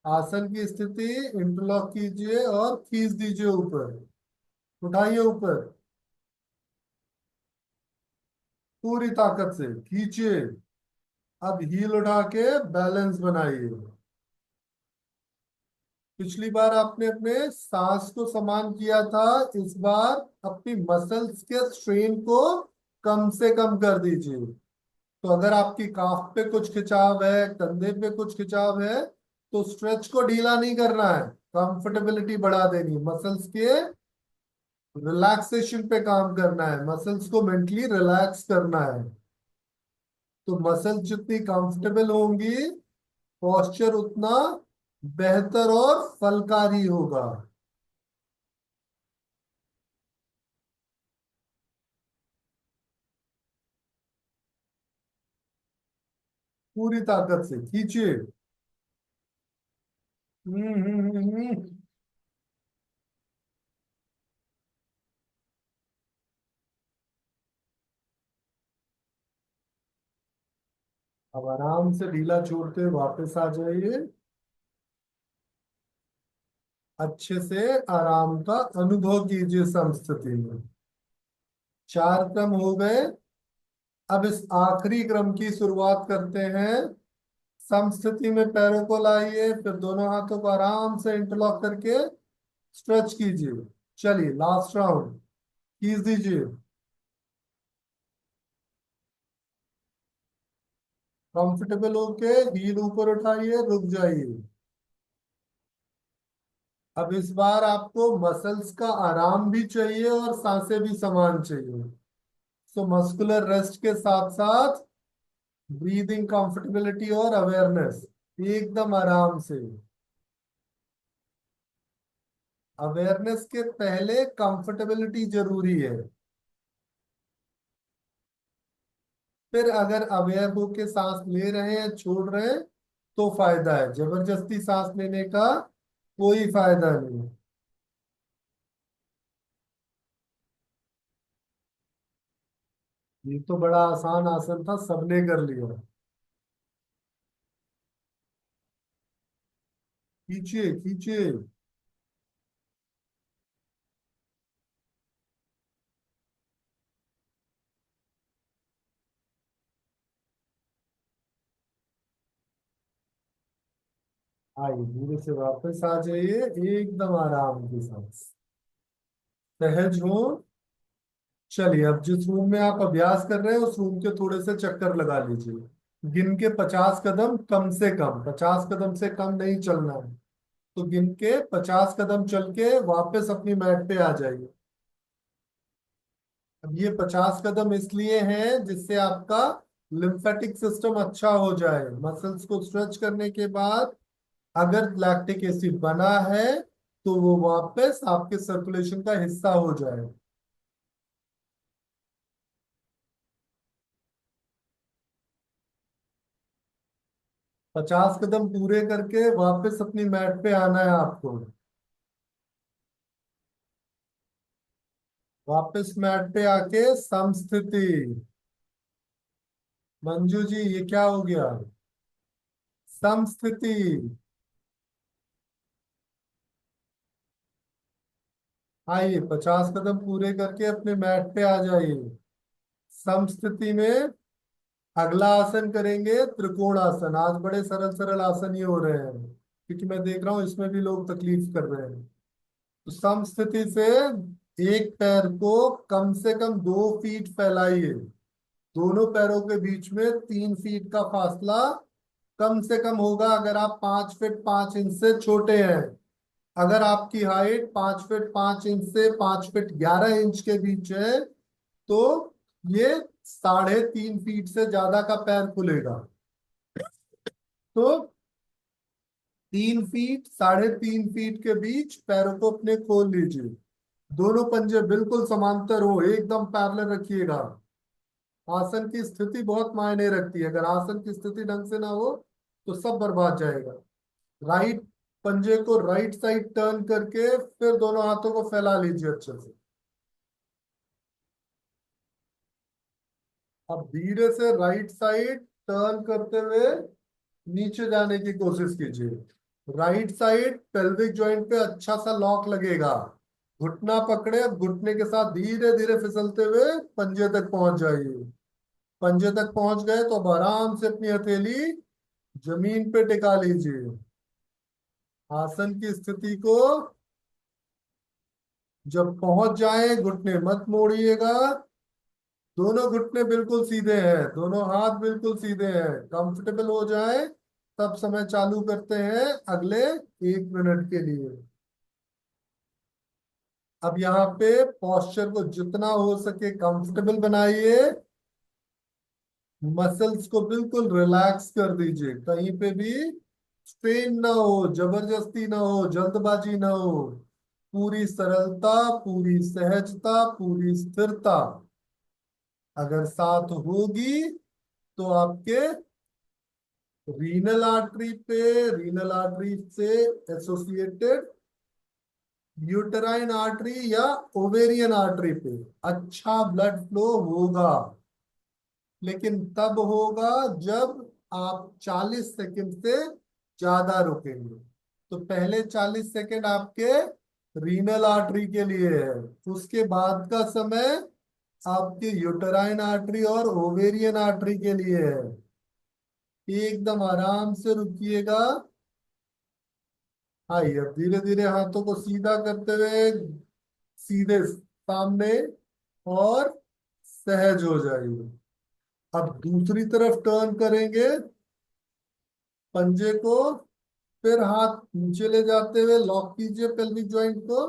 आसन की स्थिति, इंटरलॉक कीजिए और खींच दीजिए ऊपर। उठाइए ऊपर, पूरी ताकत से खींचिए। अब हील उठा के बैलेंस बनाइए। पिछली बार आपने अपने सांस को समान किया था, इस बार अपनी मसल्स के स्ट्रेन को कम से कम कर दीजिए। तो अगर आपकी काफ पे कुछ खिंचाव है, कंधे पे कुछ खिंचाव है, तो स्ट्रेच को ढीला नहीं करना है, कंफर्टेबिलिटी बढ़ा देनी, मसल्स के रिलैक्सेशन पे काम करना है, मसल्स को मेंटली रिलैक्स करना है। तो मसल्स जितनी कंफर्टेबल होंगी, पोस्चर उतना बेहतर और फलकारी होगा। पूरी ताकत से खींचिए। हम्म, हम्म, अब आराम से ढीला छोड़ते हुए वापस आ जाइए। अच्छे से आराम का अनुभव कीजिए समस्थिति में। 4 क्रम हो गए। अब इस आखिरी क्रम की शुरुआत करते हैं। समस्थिति में पैरों को लाइए, फिर दोनों हाथों को आराम से इंटरलॉक करके स्ट्रेच कीजिए। चलिए लास्ट राउंड, खींच दीजिए। कंफर्टेबल होके हील ऊपर उठाइए, रुक जाइए। अब इस बार आपको मसल्स का आराम भी चाहिए और सांसें भी समान चाहिए। सो मस्कुलर रेस्ट के साथ साथ ब्रीदिंग कंफर्टेबिलिटी और अवेयरनेस, एकदम आराम से। अवेयरनेस के पहले कंफर्टेबिलिटी जरूरी है। फिर अगर अवेयर होके सांस ले रहे हैं, छोड़ रहे हैं, तो फायदा है। जबरदस्ती सांस लेने का कोई फायदा नहीं। ये तो बड़ा आसान आसन था, सबने कर लिया। खींचिए खींचिए। आइए धीरे से वापस आ जाइए, एकदम आराम के साथ, सहज हो। चलिए, अब जिस रूम में आप अभ्यास कर रहे हैं उस रूम के थोड़े से चक्कर लगा लीजिए। गिन के 50 कदम, कम से कम 50 कदम से कम नहीं चलना है। तो गिन के 50 कदम चल के वापस अपनी मैट पे आ जाइए। अब ये 50 कदम इसलिए हैं जिससे आपका लिम्फेटिक सिस्टम अच्छा हो जाए। मसल्स को स्ट्रेच करने के बाद अगर लैक्टिक एसिड बना है तो वो वापस आपके सर्कुलेशन का हिस्सा हो जाए। 50 कदम पूरे करके वापस अपनी मैट पे आना है आपको। वापस मैट पे आके समस्थिति। मंजू जी, ये क्या हो गया? समस्थिति। आइए 50 कदम पूरे करके अपने मैट पे आ जाइए। समस्थिति में अगला आसन करेंगे त्रिकोण आसन। आज बड़े सरल सरल आसन ही हो रहे हैं, क्योंकि मैं देख रहा हूँ इसमें भी लोग तकलीफ कर रहे हैं। तो समस्थिति से एक पैर को कम से कम 2 फीट फैलाइए। दोनों पैरों के बीच में 3 फीट का फासला कम से कम होगा। अगर आप 5 फीट 5 इंच से छोटे हैं, अगर आपकी हाइट 5 फीट 5 इंच से 5 फीट 11 इंच के बीच है, तो ये 3.5 फीट से ज्यादा का पैर खुलेगा। तो 3 फीट 3.5 फीट के बीच पैरों को अपने खोल लीजिए। दोनों पंजे बिल्कुल समांतर हो, एकदम पैरेलल रखिएगा। आसन की स्थिति बहुत मायने रखती है। अगर आसन की स्थिति ढंग से ना हो तो सब बर्बाद जाएगा। राइट पंजे को राइट साइड टर्न करके फिर दोनों हाथों को फैला लीजिए अच्छे से। अब धीरे से राइट साइड टर्न करते हुए नीचे जाने की कोशिश कीजिए। राइट साइड पेल्विक जॉइंट पे अच्छा सा लॉक लगेगा। घुटना पकड़े, अब घुटने के साथ धीरे धीरे फिसलते हुए पंजे तक पहुंच जाइए। पंजे तक पहुंच गए तो अब आराम से अपनी हथेली जमीन पे टिका लीजिए। आसन की स्थिति को जब पहुंच जाए घुटने मत मोड़िएगा। दोनों घुटने बिल्कुल सीधे हैं, दोनों हाथ बिल्कुल सीधे हैं। कंफर्टेबल हो जाए तब समय चालू करते हैं अगले 1 मिनट के लिए। अब यहाँ पे पॉस्चर को जितना हो सके कंफर्टेबल बनाइए। मसल्स को बिल्कुल रिलैक्स कर दीजिए। कहीं पे भी स्ट्रेन ना हो, जबरदस्ती ना हो, जल्दबाजी ना हो। पूरी सरलता, पूरी सहजता, पूरी स्थिरता अगर साथ होगी तो आपके रीनल आर्टरी से एसोसिएटेड यूटेराइन आर्टरी या ओवेरियन आर्टरी पे अच्छा ब्लड फ्लो होगा। लेकिन तब होगा जब आप 40 सेकंड से ज्यादा रुकेंगे। तो पहले 40 सेकंड आपके रीनल आर्टरी के लिए है। उसके बाद का समय आपके यूटेराइन आर्टरी और ओवेरियन आर्टरी के लिए है। एकदम आराम से रुकिएगा। आइए अब धीरे धीरे हाथों को सीधा करते हुए सीधे सामने और सहज हो जाइए। अब दूसरी तरफ टर्न करेंगे पंजे को, फिर हाथ नीचे ले जाते हुए लॉक कीजिए पेल्विक जॉइंट को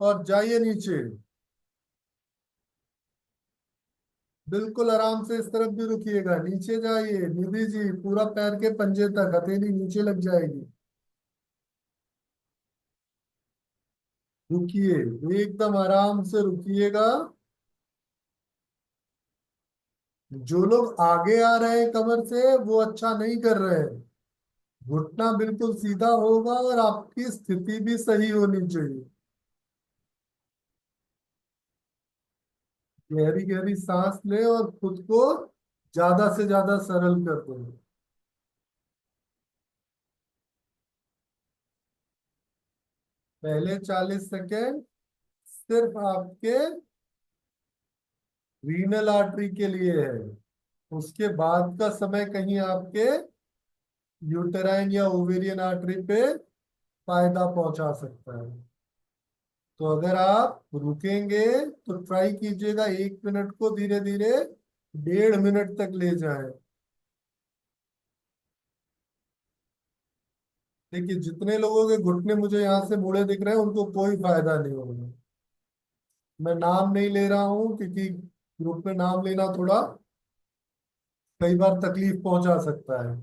और जाइए नीचे। बिल्कुल आराम से इस तरफ भी रुकिएगा, नीचे जाइए निधि जी, पूरा पैर के पंजे तक, हथेली नीचे लग जाएगी। रुकिए, एकदम आराम से रुकिएगा। जो लोग आगे आ रहे हैं कमर से वो अच्छा नहीं कर रहे हैं। घुटना बिल्कुल सीधा होगा और आपकी स्थिति भी सही होनी चाहिए। गहरी गहरी सांस ले और खुद को ज्यादा से ज्यादा सरल कर दो। पहले 40 सेकेंड सिर्फ आपके रीनल आर्टरी के लिए है, उसके बाद का समय कहीं आपके यूटेराइन या ओवेरियन आर्टरी पे फायदा पहुंचा सकता है। तो अगर आप रुकेंगे तो ट्राई कीजिएगा 1 मिनट को धीरे धीरे 1.5 मिनट तक ले जाएं। देखिए जितने लोगों के घुटने मुझे यहाँ से मुड़े दिख रहे हैं उनको कोई फायदा नहीं होगा। मैं नाम नहीं ले रहा हूँ क्योंकि ग्रुप में नाम लेना थोड़ा कई बार तकलीफ पहुंचा सकता है।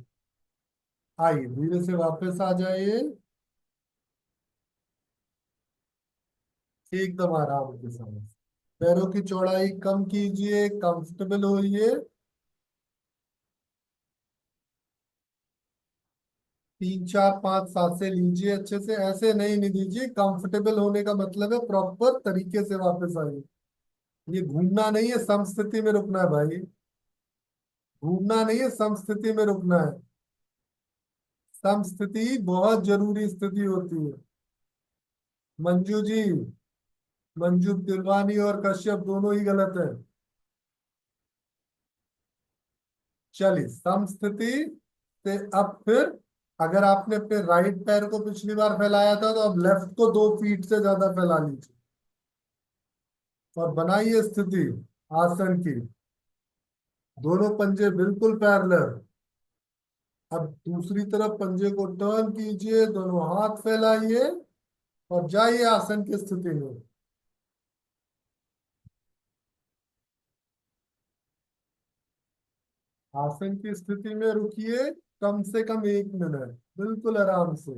आइए धीरे से वापस आ जाइए, एकदम आराम के साथ। पैरों की चौड़ाई कम कीजिए, कंफर्टेबल होइए। 3 4 5 सांसें लीजिए अच्छे से, ऐसे नहीं नहीं दीजिए। कंफर्टेबल होने का मतलब है प्रॉपर तरीके से वापस आइए। ये घूमना नहीं है, समस्थिति में रुकना है भाई। घूमना नहीं है, समस्थिति में रुकना है। समस्थिति बहुत जरूरी स्थिति होती है। मंजू जी, मंजू तिलवानी और कश्यप दोनों ही गलत है। चलिए समस्थिति से अब फिर, अगर आपने अपने राइट पैर को पिछली बार फैलाया था तो अब लेफ्ट को 2 फीट से ज्यादा फैला लीजिए और बनाइए स्थिति आसन की। दोनों पंजे बिल्कुल पैरेलल। अब दूसरी तरफ पंजे को टर्न कीजिए, दोनों हाथ फैलाइए और जाइए आसन की स्थिति में। आसन की स्थिति में रुकिए कम से कम 1 मिनट, बिल्कुल आराम से।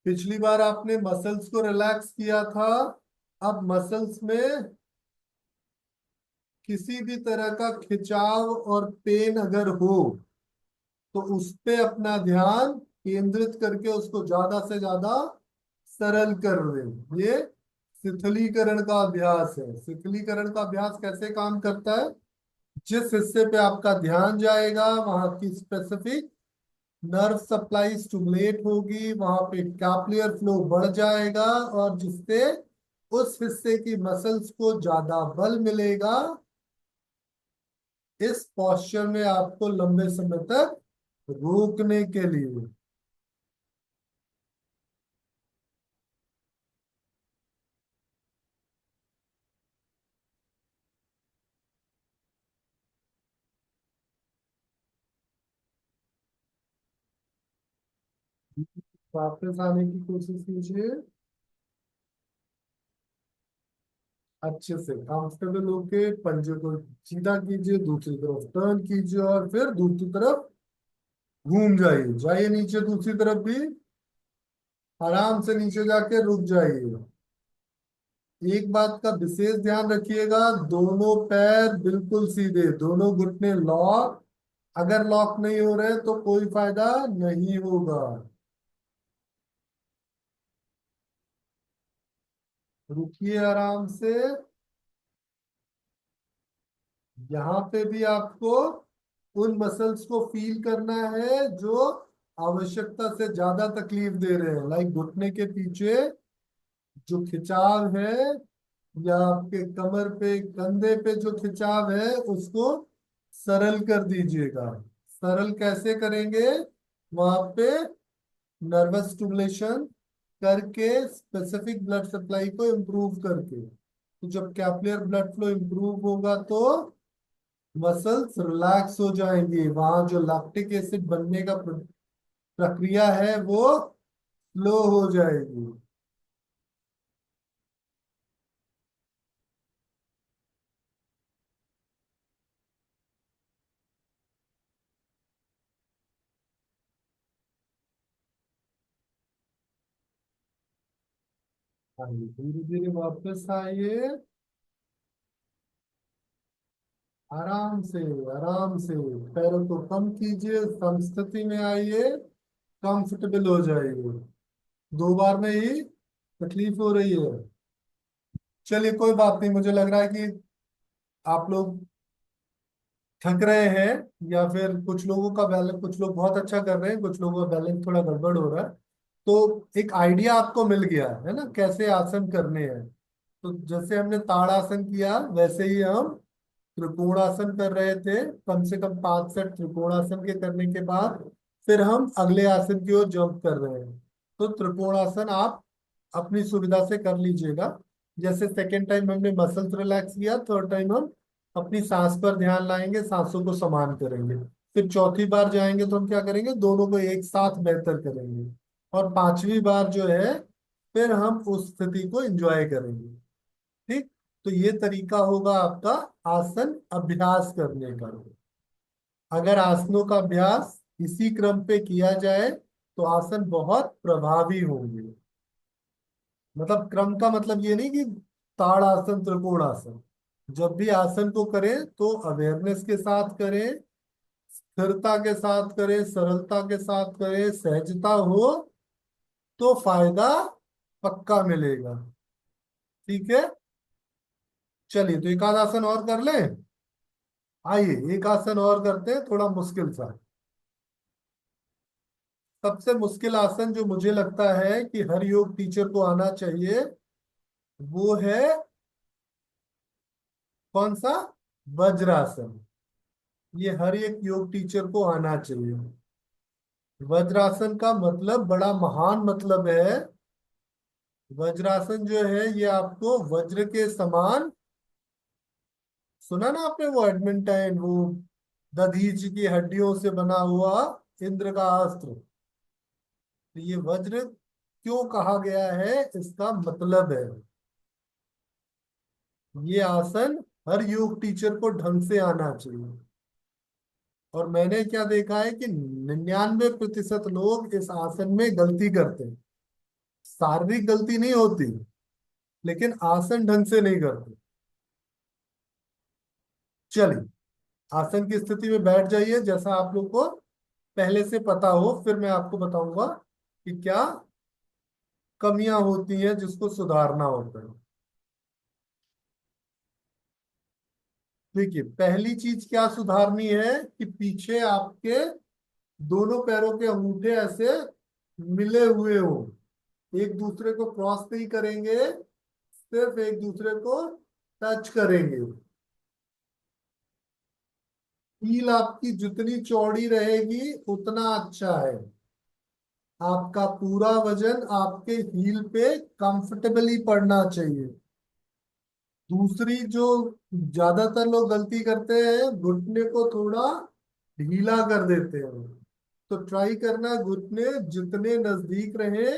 पिछली बार आपने मसल्स को रिलैक्स किया था, अब मसल्स में किसी भी तरह का खिंचाव और पेन अगर हो तो उस पे अपना ध्यान केंद्रित करके उसको ज्यादा से ज्यादा सरल कर दें। ये शिथिलीकरण का अभ्यास है। शिथिलीकरण का अभ्यास कैसे काम करता है? जिस हिस्से पे आपका ध्यान जाएगा वहां की स्पेसिफिक नर्व सप्लाई स्टिमुलेट होगी, वहां पे कैपिलरी फ्लो बढ़ जाएगा और जिससे उस हिस्से की मसल्स को ज्यादा बल मिलेगा। इस पोस्चर में आपको लंबे समय तक रोकने के लिए। वापस आने की कोशिश कीजिए, अच्छे से कंफर्टेबल होके पंजे को सीधा कीजिए, दूसरी तरफ टर्न कीजिए और फिर दूसरी तरफ घूम जाइए। जाइए नीचे दूसरी तरफ भी, आराम से नीचे जाके रुक जाइए। एक बात का विशेष ध्यान रखिएगा, दोनों पैर बिल्कुल सीधे, दोनों घुटने लॉक। अगर लॉक नहीं हो रहे तो कोई फायदा नहीं होगा। रुकिए आराम से। यहाँ पे भी आपको उन मसल्स को फील करना है जो आवश्यकता से ज्यादा तकलीफ दे रहे हैं, लाइक घुटने के पीछे जो खिंचाव है या आपके कमर पे कंधे पे जो खिंचाव है उसको सरल कर दीजिएगा। सरल कैसे करेंगे? वहां पे नर्वस स्टिमुलेशन करके, स्पेसिफिक ब्लड सप्लाई को इम्प्रूव करके। तो जब कैपिलर ब्लड फ्लो इंप्रूव होगा तो मसल्स रिलैक्स हो जाएंगी, वहां जो लैक्टिक एसिड बनने का प्रक्रिया है वो स्लो हो जाएगी। आइए धीरे धीरे वापस आइए, आराम से, आराम से। पैरों को कम कीजिए, समस्थिति में आइए, कंफर्टेबल हो जाइए। 2 बार में ही तकलीफ हो रही है। चलिए कोई बात नहीं, मुझे लग रहा है कि आप लोग थक रहे हैं, या फिर कुछ लोगों का बैलेंस, कुछ लोग बहुत अच्छा कर रहे हैं, कुछ लोगों का बैलेंस थोड़ा गड़बड़ हो रहा है। तो एक आइडिया आपको मिल गया है ना कैसे आसन करने हैं। तो जैसे हमने ताड़ासन किया वैसे ही हम त्रिकोणासन कर रहे थे, कम से कम 5 सेट त्रिकोणासन के करने के बाद फिर हम अगले आसन की ओर जंप कर रहे हैं। तो त्रिकोणासन आप अपनी सुविधा से कर लीजिएगा। जैसे सेकेंड टाइम हमने मसल्स रिलैक्स किया, थर्ड टाइम हम अपनी सांस पर ध्यान लाएंगे, सांसों को समान करेंगे। फिर चौथी बार जाएंगे तो हम क्या करेंगे, दोनों को एक साथ बेहतर करेंगे। और 5वीं बार जो है फिर हम उस स्थिति को एंजॉय करेंगे। ठीक। तो ये तरीका होगा आपका आसन अभ्यास करने का। अगर आसनों का अभ्यास इसी क्रम पे किया जाए तो आसन बहुत प्रभावी होंगे। मतलब क्रम का मतलब ये नहीं कि ताड़ आसन त्रिकोण आसन। जब भी आसन को करें तो अवेयरनेस के साथ करें, स्थिरता के साथ करें, सरलता के साथ करें, सहजता हो तो फायदा पक्का मिलेगा। ठीक है। चलिए तो एक आध आसन और कर लें। आइए एक आसन और करते हैं, थोड़ा मुश्किल सा। सबसे मुश्किल आसन जो मुझे लगता है कि हर योग टीचर को आना चाहिए वो है कौन सा, वज्रासन। ये हर एक योग टीचर को आना चाहिए। वज्रासन का मतलब बड़ा महान मतलब है। वज्रासन जो है ये आपको वज्र के समान, सुना ना आपने वो एडमिंटन, वो दधीच की हड्डियों से बना हुआ इंद्र का अस्त्र। तो ये वज्र क्यों कहा गया है, इसका मतलब है ये आसन हर योग टीचर को ढंग से आना चाहिए। और मैंने क्या देखा है कि 99% लोग इस आसन में गलती करते हैं। शारीरिक गलती नहीं होती, लेकिन आसन ढंग से नहीं करते। चलिए आसन की स्थिति में बैठ जाइए जैसा आप लोग को पहले से पता हो, फिर मैं आपको बताऊंगा कि क्या कमियां होती हैं जिसको सुधारना होता है। देखिए पहली चीज क्या सुधारनी है कि पीछे आपके दोनों पैरों के अंगूठे ऐसे मिले हुए हो, एक दूसरे को क्रॉस नहीं करेंगे, सिर्फ एक दूसरे को टच करेंगे। हील आपकी जितनी चौड़ी रहेगी उतना अच्छा है। आपका पूरा वजन आपके हील पे कंफर्टेबली पड़ना चाहिए। दूसरी जो ज्यादातर लोग गलती करते हैं, घुटने को थोड़ा ढीला कर देते हैं। तो ट्राई करना घुटने जितने नजदीक रहे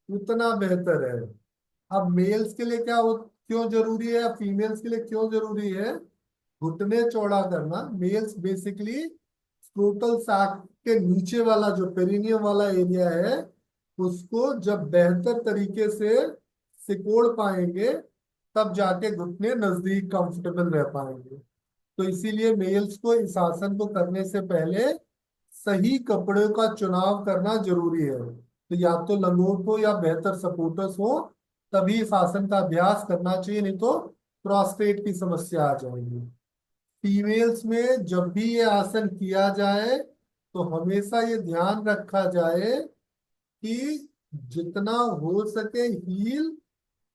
उतना बेहतर है। अब मेल्स के लिए क्यों जरूरी है, या फीमेल्स के लिए क्यों जरूरी है घुटने चौड़ा करना। मेल्स बेसिकली स्क्रोटल सैक के नीचे वाला जो पेरिनियम वाला एरिया है उसको जब बेहतर तरीके से सिकोड़ पाएंगे तब जाके घुटने नजदीक कंफर्टेबल रह पाएंगे। तो इसीलिए मेल्स को इस आसन को करने से पहले सही कपड़े का चुनाव करना जरूरी है। तो या तो लंगोट हो या बेहतर सपोर्टर्स हो, तभी इस आसन का अभ्यास करना चाहिए, नहीं तो प्रोस्टेट की समस्या आ जाएगी। फीमेल्स में जब भी ये आसन किया जाए तो हमेशा ये ध्यान रखा जाए कि जितना हो सके हील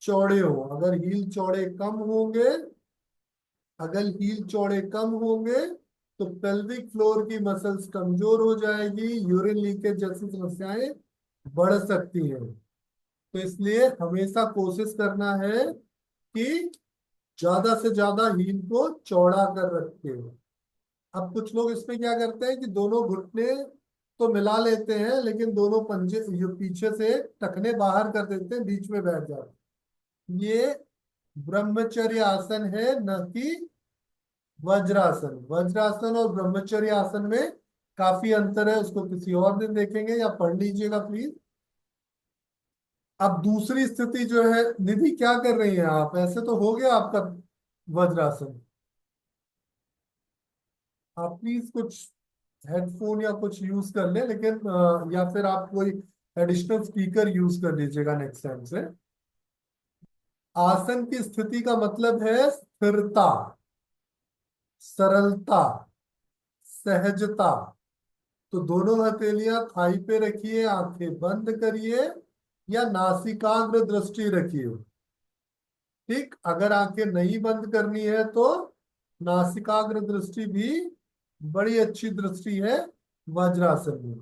चौड़े हो। अगर हील चौड़े कम होंगे, अगर हील चौड़े कम होंगे तो पेल्विक फ्लोर की मसल्स कमजोर हो जाएगी, यूरिन लीकेज जैसी समस्याएं बढ़ सकती हैं। तो इसलिए हमेशा कोशिश करना है कि ज्यादा से ज्यादा हील को चौड़ा कर रखे हो। अब कुछ लोग इसमें क्या करते हैं कि दोनों घुटने तो मिला लेते हैं, लेकिन दोनों पंजे ये पीछे से टखने बाहर कर देते हैं, बीच में बैठ जाते हैं। ये ब्रह्मचर्य आसन है, न कि वज्रासन। वज्रासन और ब्रह्मचर्य आसन में काफी अंतर है, उसको किसी और दिन देखेंगे, या पढ़ लीजिएगा प्लीज। अब दूसरी स्थिति जो है, निधि क्या कर रही हैं आप? ऐसे तो हो गया आपका वज्रासन। आप प्लीज कुछ हेडफोन या कुछ यूज कर ले, लेकिन या फिर आप कोई एडिशनल स्पीकर यूज कर लीजिएगा नेक्स्ट टाइम से। आसन की स्थिति का मतलब है स्थिरता, सरलता, सहजता। तो दोनों हथेलियां थाई पे रखिए, आंखें बंद करिए या नासिकाग्र दृष्टि रखिए। ठीक, अगर आंखें नहीं बंद करनी है तो नासिकाग्र दृष्टि भी बड़ी अच्छी दृष्टि है वज्रासन में।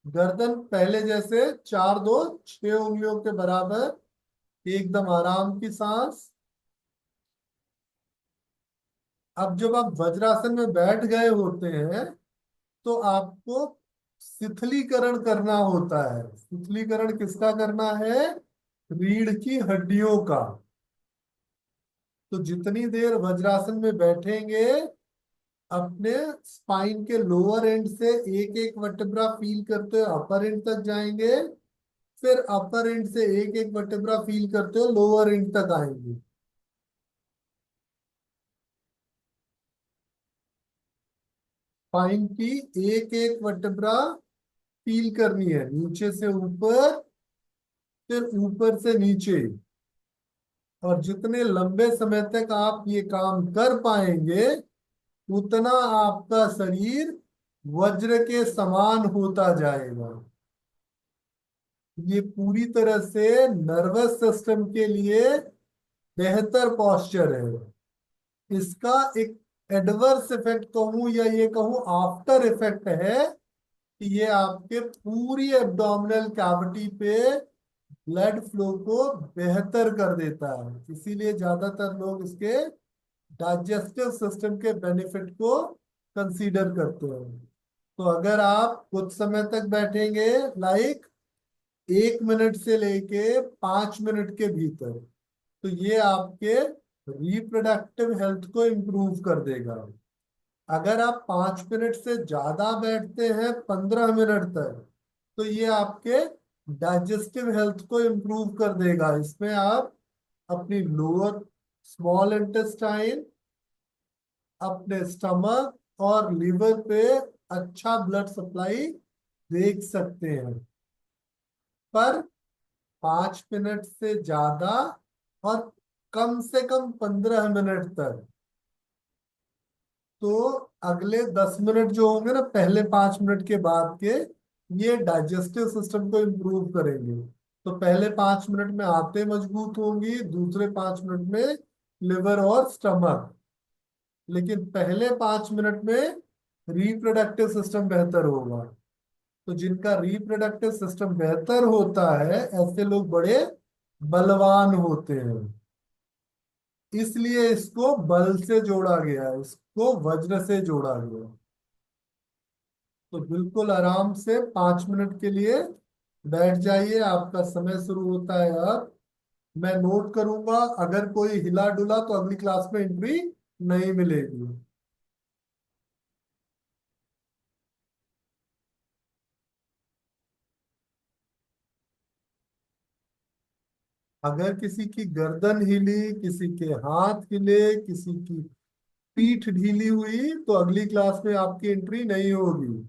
गर्दन पहले जैसे 4 2 6 उंगलियों के बराबर, एकदम आराम की सांस। अब जब आप वज्रासन में बैठ गए होते हैं तो आपको शिथिलीकरण करना होता है। शिथिलीकरण किसका करना है? रीढ़ की हड्डियों का। तो जितनी देर वज्रासन में बैठेंगे, अपने स्पाइन के लोअर एंड से एक एक वर्टेब्रा फील करते हुए अपर एंड तक जाएंगे, फिर अपर एंड से एक एक वर्टेब्रा फील करते हुए लोअर एंड तक आएंगे। स्पाइन की एक एक वर्टेब्रा फील करनी है, नीचे से ऊपर, फिर ऊपर से नीचे। और जितने लंबे समय तक आप ये काम कर पाएंगे, उतना आपका शरीर वज्र के समान होता जाएगा। ये पूरी तरह से नर्वस सिस्टम के लिए बेहतर पॉस्चर है। इसका एक एडवर्स इफेक्ट कहूं या ये कहूं आफ्टर इफेक्ट है कि ये आपके पूरी एब्डोमिनल कैविटी पे ब्लड फ्लो को बेहतर कर देता है। इसीलिए ज्यादातर लोग इसके डाइजेस्टिव सिस्टम के बेनिफिट को कंसीडर करते हैं। तो अगर आप कुछ समय तक बैठेंगे, लाइक 1 मिनट से लेके 5 मिनट के भीतर, तो ये आपके रिप्रोडक्टिव हेल्थ को इम्प्रूव कर देगा। अगर आप 5 मिनट से ज्यादा बैठते हैं, 15 मिनट तक, तो ये आपके डाइजेस्टिव हेल्थ को इम्प्रूव कर देगा। इसमें आप अपनी लोअर स्मॉल इंटेस्टाइन, अपने स्टमक और लिवर पे अच्छा ब्लड सप्लाई देख सकते हैं। पर 5 मिनट से ज्यादा और कम से कम 15 मिनट तक, तो अगले 10 मिनट जो होंगे ना, पहले 5 मिनट के बाद के, ये डाइजेस्टिव सिस्टम को इम्प्रूव करेंगे। तो पहले 5 मिनट में आंतें मजबूत होंगी, दूसरे 5 मिनट में लिवर और स्टमक। लेकिन पहले 5 मिनट में रिप्रोडक्टिव सिस्टम बेहतर होगा। तो जिनका रिप्रोडक्टिव सिस्टम बेहतर होता है, ऐसे लोग बड़े बलवान होते हैं। इसलिए इसको बल से जोड़ा गया है, इसको वज्र से जोड़ा गया। तो बिल्कुल आराम से 5 मिनट के लिए बैठ जाइए। आपका समय शुरू होता है अब। मैं नोट करूंगा, अगर कोई हिला डुला तो अगली क्लास में एंट्री नहीं मिलेगी। अगर किसी की गर्दन हिली, किसी के हाथ हिले, किसी की पीठ ढीली हुई, तो अगली क्लास में आपकी एंट्री नहीं होगी।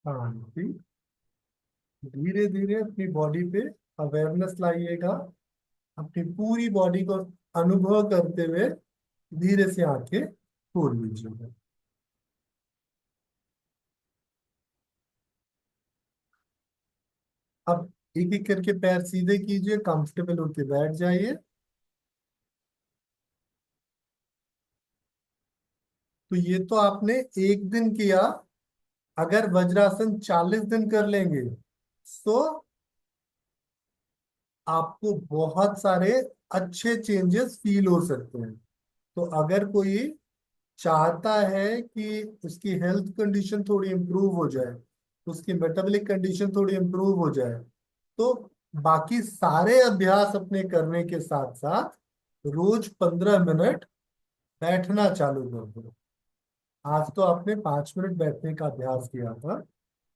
शांति। धीरे धीरे अपनी बॉडी पे अवेयरनेस लाइएगा, अपनी पूरी बॉडी को अनुभव करते हुए धीरे से आंखें खोल लीजिएगा। अब एक एक करके पैर सीधे कीजिए, कंफर्टेबल होके बैठ जाइए। तो ये तो आपने एक दिन किया, अगर वज्रासन 40 दिन कर लेंगे तो आपको बहुत सारे अच्छे चेंजेस फील हो सकते हैं। तो अगर कोई चाहता है कि उसकी हेल्थ कंडीशन थोड़ी इम्प्रूव हो जाए, उसकी मेटाबॉलिक कंडीशन थोड़ी इम्प्रूव हो जाए, तो बाकी सारे अभ्यास अपने करने के साथ साथ रोज 15 मिनट बैठना चालू कर दो। आज तो आपने 5 मिनट बैठने का अभ्यास किया था,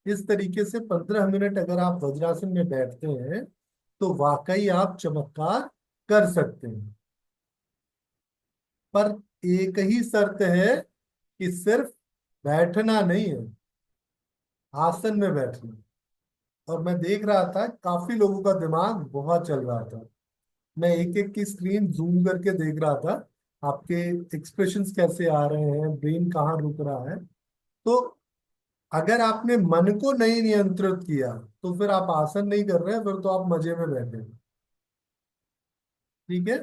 इस तरीके से 15 मिनट अगर आप वज्रासन में बैठते हैं तो वाकई आप चमत्कार कर सकते हैं। पर एक ही शर्त है कि सिर्फ बैठना नहीं है, आसन में बैठना। और मैं देख रहा था काफी लोगों का दिमाग बहुत चल रहा था, मैं एक एक की स्क्रीन जूम करके देख रहा था, आपके एक्सप्रेशंस कैसे आ रहे हैं, ब्रेन कहाँ रुक रहा है। तो अगर आपने मन को नहीं नियंत्रित किया तो फिर आप आसन नहीं कर रहे हैं, फिर तो आप मजे में बैठे हैं। ठीक है।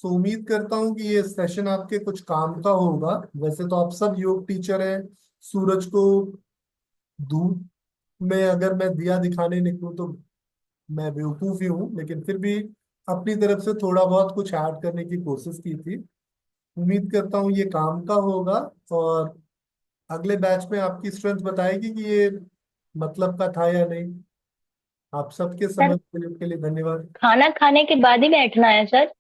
तो उम्मीद करता हूँ कि ये सेशन आपके कुछ काम का होगा। वैसे तो आप सब योग टीचर हैं, सूरज को धूप में अगर मैं दिया दिखाने निकलूं तो मैं बेवकूफ ही हूँ, लेकिन फिर भी अपनी तरफ से थोड़ा बहुत कुछ ऐड करने की कोशिश की थी। उम्मीद करता हूँ ये काम का होगा, और अगले बैच में आपकी स्ट्रेंथ बताएगी कि ये मतलब का था या नहीं। आप सबके सर समय के लिए धन्यवाद। खाना खाने के बाद ही बैठना है सर?